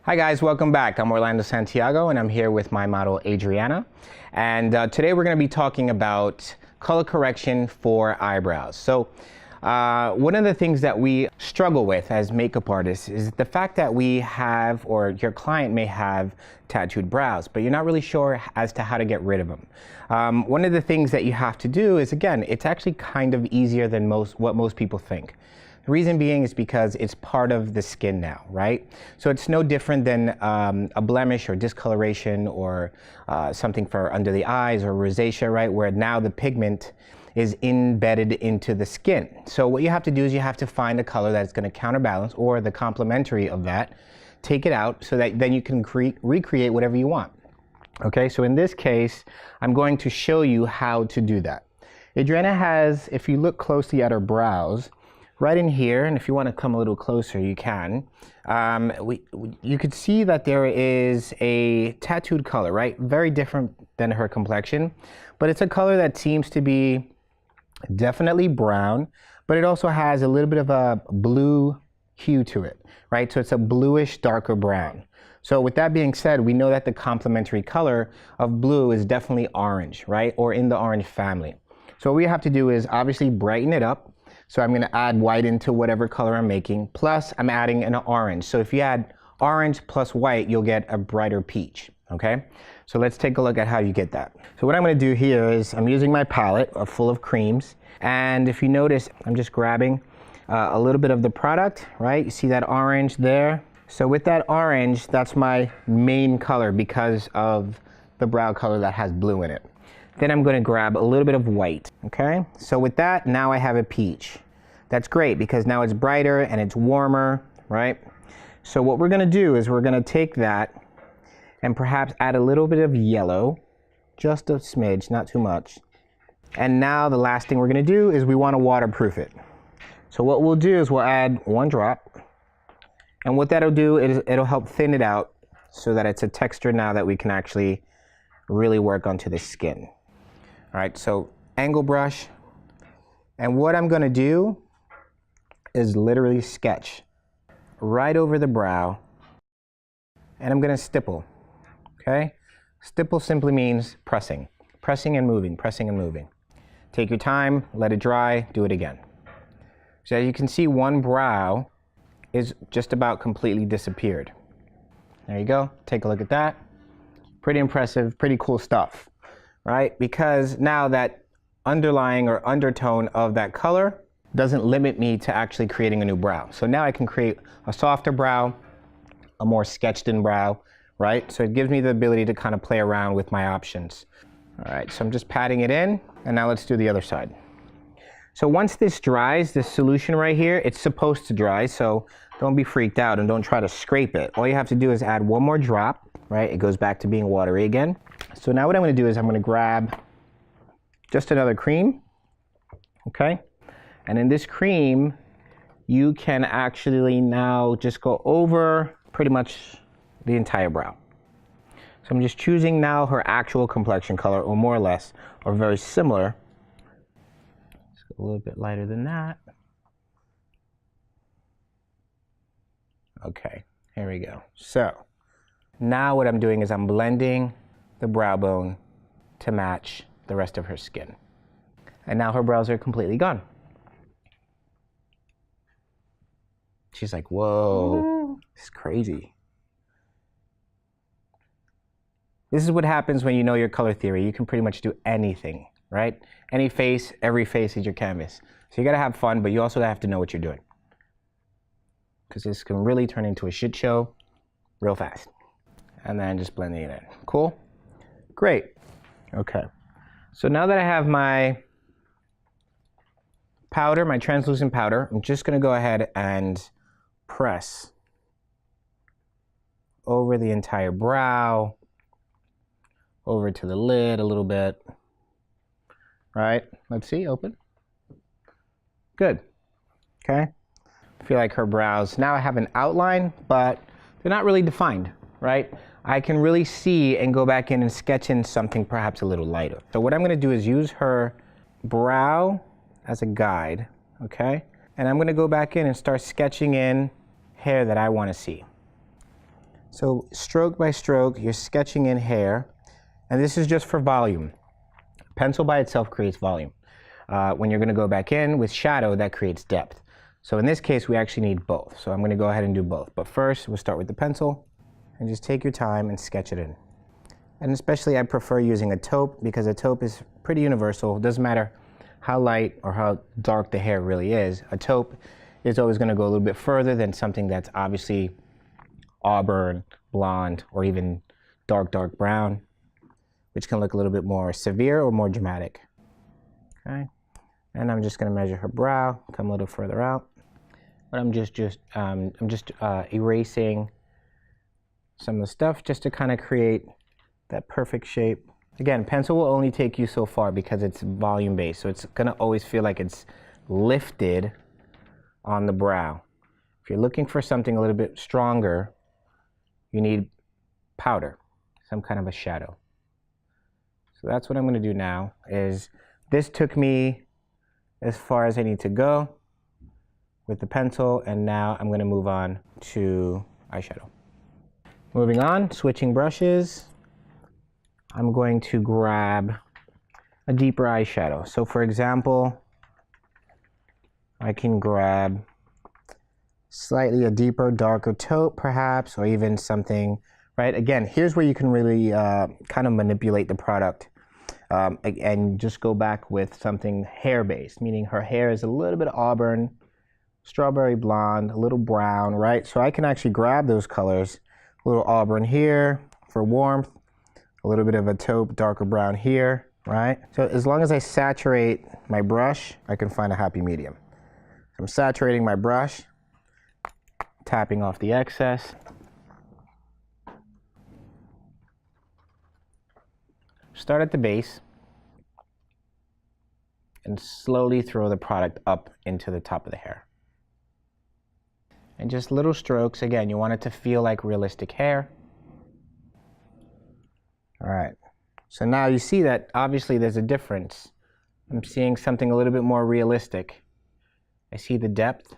Hi guys, welcome back. I'm Orlando Santiago and I'm here with my model Adrianna. And today we're going to be talking about color correction for eyebrows. So one of the things that we struggle with as makeup artists is the fact that we have, or your client may have, tattooed brows, but you're not really sure as to how to get rid of them. One of the things that you have to do is, again, it's actually kind of easier than what most people think. The reason being is because it's part of the skin now, right? So it's no different than a blemish or discoloration or something for under the eyes or rosacea, right? Where now the pigment is embedded into the skin. So what you have to do is you have to find a color that's going to counterbalance or the complementary of that, take it out so that then you can recreate whatever you want. Okay, so in this case, I'm going to show you how to do that. Adrianna has, if you look closely at her brows, right in here, and if you want to come a little closer, you can. You could see that there is a tattooed color, right? Very different than her complexion, but it's a color that seems to be definitely brown, but it also has a little bit of a blue hue to it, right? So it's a bluish, darker brown. So with that being said, we know that the complementary color of blue is definitely orange, right? Or in the orange family. So what we have to do is obviously brighten it up. So I'm going to add white into whatever color I'm making, plus I'm adding an orange. So if you add orange plus white, you'll get a brighter peach, okay? So let's take a look at how you get that. So what I'm going to do here is I'm using my palette full of creams. And if you notice, I'm just grabbing a little bit of the product, right? You see that orange there? So with that orange, that's my main color because of the brow color that has blue in it. Then I'm going to grab a little bit of white, okay? So with that, now I have a peach. That's great because now it's brighter and it's warmer, right? So what we're going to do is we're going to take that and perhaps add a little bit of yellow, just a smidge, not too much. And now the last thing we're going to do is we want to waterproof it. So what we'll do is we'll add one drop. And what that'll do is it'll help thin it out so that it's a texture now that we can actually really work onto the skin. All right, so angle brush, and what I'm going to do is literally sketch right over the brow, and I'm going to stipple, okay? Stipple simply means pressing and moving, pressing and moving. Take your time, let it dry, do it again. So as you can see, one brow is just about completely disappeared. There you go, take a look at that. Pretty impressive, pretty cool stuff. Right? Because now that underlying or undertone of that color doesn't limit me to actually creating a new brow. So now I can create a softer brow, a more sketched in brow, right? So it gives me the ability to kind of play around with my options. All right, so I'm just patting it in, and now let's do the other side. So once this dries, this solution right here, it's supposed to dry, so don't be freaked out and don't try to scrape it. All you have to do is add one more drop, right? It goes back to being watery again. So now what I'm going to do is I'm going to grab just another cream, okay? And in this cream, you can actually now just go over pretty much the entire brow. So I'm just choosing now her actual complexion color, or more or less, or very similar. Just a little bit lighter than that. Okay, here we go. So now what I'm doing is I'm blending the brow bone to match the rest of her skin. And now her brows are completely gone. She's like, whoa, this is crazy. This is what happens when you know your color theory. You can pretty much do anything, right? Any face, every face is your canvas. So you gotta have fun, but you also have to know what you're doing. Because this can really turn into a shit show real fast. And then just blending it in. Cool? Great. Okay. So now that I have my powder, my translucent powder, I'm just going to go ahead and press over the entire brow, over to the lid a little bit. Right? Let's see, open. Good. Okay. I feel like her brows, now I have an outline, but they're not really defined, right? I can really see and go back in and sketch in something perhaps a little lighter. So what I'm going to do is use her brow as a guide, okay? And I'm going to go back in and start sketching in hair that I want to see. So stroke by stroke, you're sketching in hair, and this is just for volume. Pencil by itself creates volume. When you're going to go back in with shadow, that creates depth. So in this case, we actually need both. So I'm going to go ahead and do both. But first, we'll start with the pencil, and just take your time and sketch it in. And especially I prefer using a taupe because a taupe is pretty universal. It doesn't matter how light or how dark the hair really is. A taupe is always going to go a little bit further than something that's obviously auburn, blonde, or even dark brown, which can look a little bit more severe or more dramatic. Okay, and I'm just going to measure her brow, come a little further out. But I'm just erasing some of the stuff just to kind of create that perfect shape. Again, pencil will only take you so far because it's volume based, so it's going to always feel like it's lifted on the brow. If you're looking for something a little bit stronger, you need powder, some kind of a shadow. So that's what I'm going to do now. Is this took me as far as I need to go with the pencil, and now I'm going to move on to eyeshadow. Moving on, switching brushes, I'm going to grab a deeper eyeshadow. So for example, I can grab slightly a deeper, darker taupe perhaps, or even something, right? Again, here's where you can really kind of manipulate the product and just go back with something hair-based, meaning her hair is a little bit auburn, strawberry blonde, a little brown, right? So I can actually grab those colors, a little auburn here for warmth, a little bit of a taupe, darker brown here, right? So as long as I saturate my brush, I can find a happy medium. I'm saturating my brush, tapping off the excess. Start at the base and slowly throw the product up into the top of the hair. And just little strokes. Again, you want it to feel like realistic hair. All right, so now you see that obviously there's a difference. I'm seeing something a little bit more realistic. I see the depth.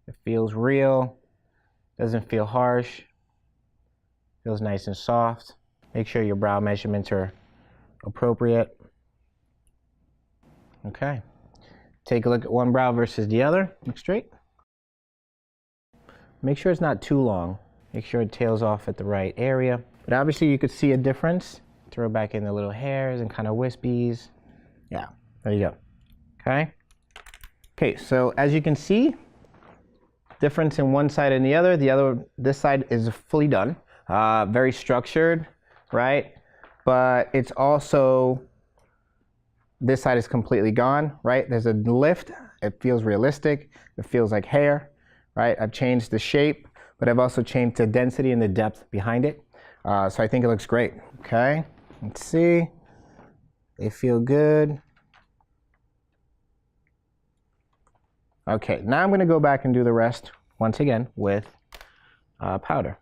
It feels real, doesn't feel harsh, feels nice and soft. Make sure your brow measurements are appropriate. Okay, take a look at one brow versus the other, look straight. Make sure it's not too long. Make sure it tails off at the right area. But obviously you could see a difference. Throw back in the little hairs and kind of wispies. Yeah, there you go. Okay. Okay, so as you can see, difference in one side and the other. This side is fully done. Very structured, right? But it's also, this side is completely gone, right? There's a lift. It feels realistic. It feels like hair, right? I've changed the shape, but I've also changed the density and the depth behind it. So I think it looks great. Okay, let's see. They feel good. Okay, now I'm going to go back and do the rest once again with powder.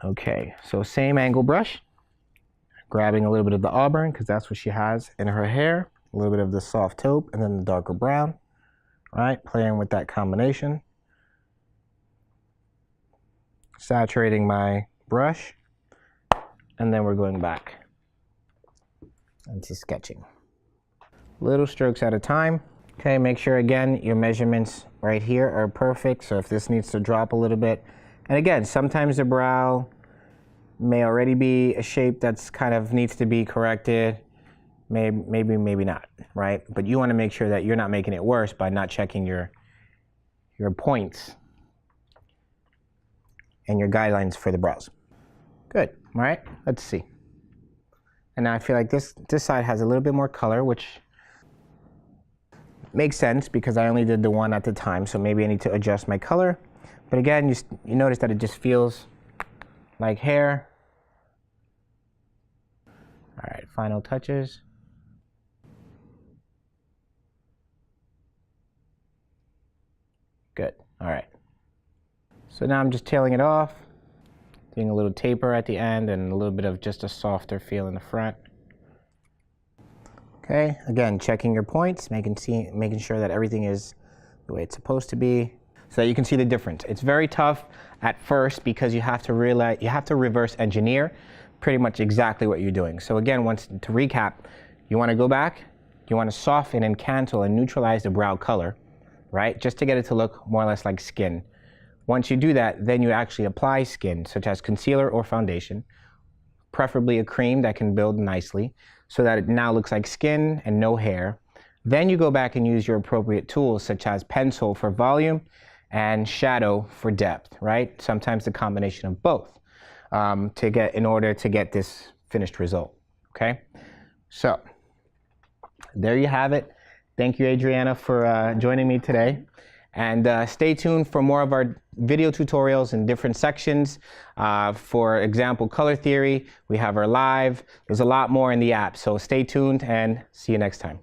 Okay, so same angle brush, grabbing a little bit of the auburn because that's what she has in her hair, a little bit of the soft taupe, and then the darker brown. Right, playing with that combination. Saturating my brush, and then we're going back into sketching. Little strokes at a time. Okay, make sure again your measurements right here are perfect. So if this needs to drop a little bit, and again, sometimes the brow may already be a shape that's kind of needs to be corrected. Maybe not, right? But you want to make sure that you're not making it worse by not checking your points and your guidelines for the brows. Good, all right, let's see. And now I feel like this side has a little bit more color, which makes sense because I only did the one at the time, so maybe I need to adjust my color. But again, you notice that it just feels like hair. All right, final touches. Good, all right. So now I'm just tailing it off, doing a little taper at the end and a little bit of just a softer feel in the front. Okay, again, checking your points, making sure that everything is the way it's supposed to be, so that you can see the difference. It's very tough at first because you have to realize, you have to reverse engineer pretty much exactly what you're doing. So again, to recap, you want to go back, you want to soften and cancel and neutralize the brow color, right? Just to get it to look more or less like skin. Once you do that, then you actually apply skin, such as concealer or foundation, preferably a cream that can build nicely, so that it now looks like skin and no hair. Then you go back and use your appropriate tools, such as pencil for volume and shadow for depth, right? Sometimes the combination of both in order to get this finished result, okay? So there you have it. Thank you, Adrianna, for joining me today. And stay tuned for more of our video tutorials in different sections. For example, color theory, we have our live. There's a lot more in the app, so stay tuned and see you next time.